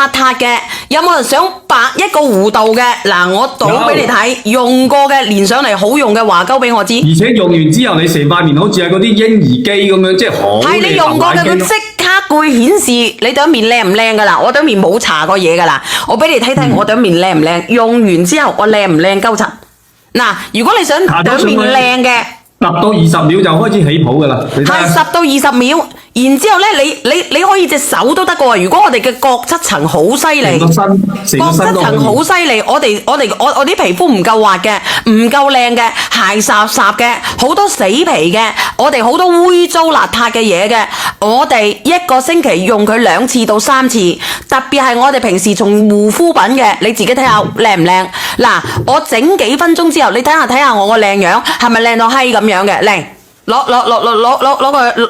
塌嘅，有冇人想白一個弧度嘅？嗱，我倒俾你睇，用過嘅連上嚟好用嘅話鳩俾我知。而且用完之後，你成塊面好似係嗰啲嬰兒機咁樣，即係好。係你用過嘅，佢即刻會顯示你對面靚唔靚噶啦。我對面冇搽過嘢噶啦，我俾你睇睇我對面靚唔靚。用完之後我靚唔靚鳩柒？嗱，如果你想對面靚嘅。10到20秒就開始起泡噶啦，係10到20秒，然之後咧，你可以隻手都得噶喎。如果我哋嘅角質層好犀利，角質層好犀利，我啲皮膚唔夠滑嘅，唔夠靚嘅，鞋霎霎嘅，好多死皮嘅，我哋好多污糟邋遢嘅嘢嘅，我哋一個星期用佢2次到3次，特別係我哋平時從護膚品嘅，你自己睇下靚唔靚？嗱，我整幾分鐘之後，你睇下我個靚樣係咪靚到閪咁樣嘅？靚，攞個，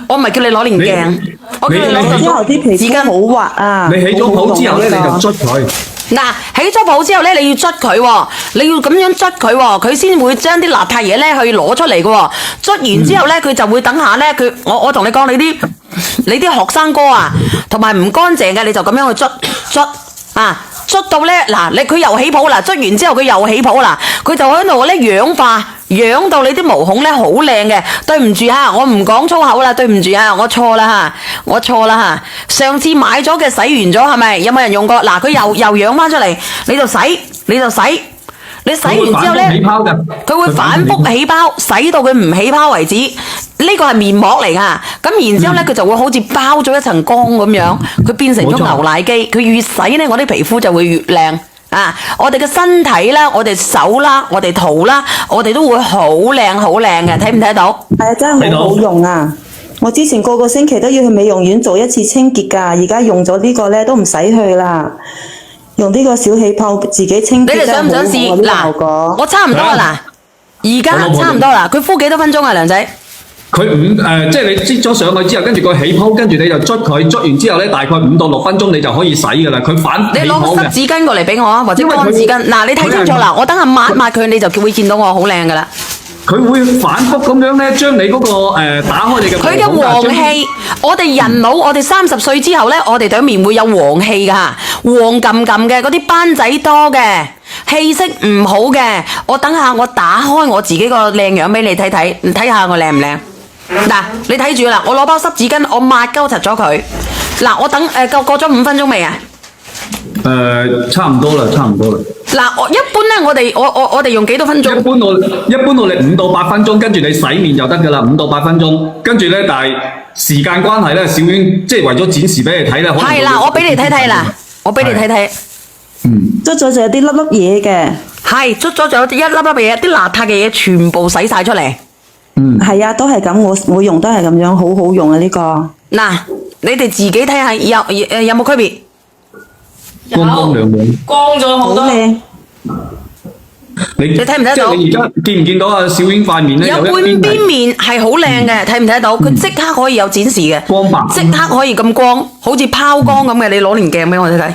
我唔係叫你攞連鏡，我叫你攞之後啲皮膚好滑啊！你起咗泡之後咧，你就捽佢。嗱，起咗泡之後咧，你要捽佢喎，你要咁樣捽佢喎，佢先會將啲邋遢嘢咧去攞出嚟嘅喎。捽完之後咧，佢就會等下咧，我同你講，你啲學生哥啊，同埋唔乾淨嘅，你就咁樣去捽啊。捽到咧，嗱，佢又起泡啦，捽完之後佢又起泡啦，佢就喺度咧氧化，養到你啲毛孔咧好靚嘅。對唔住吓，我唔講粗口啦，對唔住吓，我錯啦吓，上次買咗嘅洗完咗係咪？有冇人用過？嗱，佢又養翻出嚟，你就洗，你洗完之後咧，佢會反覆起泡，洗到佢唔起泡為止。呢個係面膜嚟噶，咁然之後咧，佢就會好似包咗一層光咁樣，佢變成咗牛奶機。佢越洗咧，我啲皮膚就會越靚啊！我哋嘅身體啦，我哋手啦，我哋肚啦，我哋都會好靚嘅，睇唔睇到？係啊，真係好好用啊！我之前個星期都要去美容院做1次清潔噶，而家用咗呢個咧都唔使去啦。用呢個小氣泡自己清潔，你哋想唔想試？嗱，我差唔多啦，而家差唔多啦。佢敷幾多分鐘啊，梁仔？佢即係你擠咗上去之後，跟住個起泡，跟住你就捽佢，捽完之後咧，大概5到6分鐘你就可以洗噶啦。佢反起泡嘅。你攞個濕紙巾過嚟俾我啊，或者乾紙巾。嗱，你睇清楚啦，我等下抹佢，你就會見到我好靚噶啦。佢會反覆咁樣咧，將你嗰個打開你嘅。佢嘅黃氣，我哋人老，我哋30歲之後咧，我哋對面會有黃氣噶，黃冚冚嘅嗰啲斑仔多嘅，氣色唔好嘅。我等下我打開我自己個靚樣俾你睇睇，你睇下我靚唔靚？嗱，你睇住啦，我攞包濕紙巾，我抹鳩實咗佢。嗱，我等過咗5分鐘未啊？差唔多啦。嗱，一般咧，我哋用幾多分鐘？一般我哋5到8分鐘，跟住你洗面就得噶啦，5到8分鐘。跟住咧，但係時間關係咧，小娟即係為咗展示俾你睇咧。係啦，我俾你睇睇啦，捽咗就有啲粒粒嘢嘅。係，捽咗就有一粒粒嘢，啲邋遢嘅嘢全部洗晒出嚟。係啊，都係咁，我用都係咁樣，好好用啊呢個。嗱，你哋自己睇下有冇區別？光亮亮，光咗好多。好靚。你睇唔睇到？你而家見唔見到啊？小英塊面咧有半邊面係好靚嘅，睇唔睇到？佢即刻可以有展示嘅，光白，即刻可以咁光，好似拋光咁嘅。你攞連鏡俾我睇睇。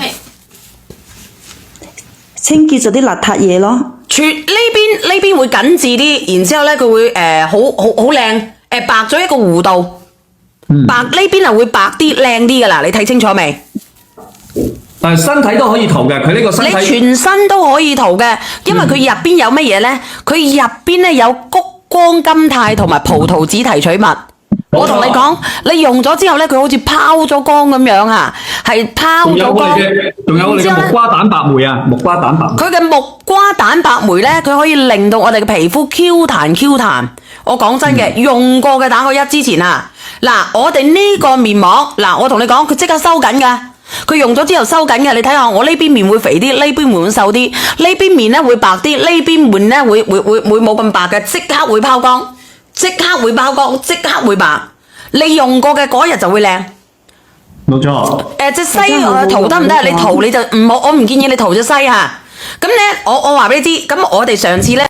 清潔咗啲邋遢嘢咯。呢邊會緊緻啲，然之後咧佢會好靚，白咗一個弧度，白呢邊係會白啲靚啲噶啦，你睇清楚未？但係身體都可以塗嘅，佢呢個身體你全身都可以塗嘅，因為佢入邊有乜嘢咧？佢入邊咧有谷胱甘肽同埋葡萄籽提取物。我同你講，你用咗之後咧，佢好似拋咗光咁樣啊，係拋咗光。仲有你嘅木瓜蛋白酶啊，木瓜蛋白。佢嘅木瓜蛋白酶咧，佢可以令到我哋嘅皮膚 Q 彈。我講真嘅，用過嘅打個1之前啊，嗱，我哋呢個面膜，嗱，我同你講，佢即刻收緊噶。佢用咗之後收緊嘅，你睇下我呢邊面會肥啲，呢邊面會瘦啲，呢邊面咧會白啲，呢邊面咧會冇咁白嘅，即刻會拋光。即刻會拋光，即刻會白。你用過嘅嗰日就會靚。冇錯。隻西塗得唔得？你塗你就唔好，我唔建議你塗隻西嚇。咁咧，我話俾你知，咁我哋上次咧。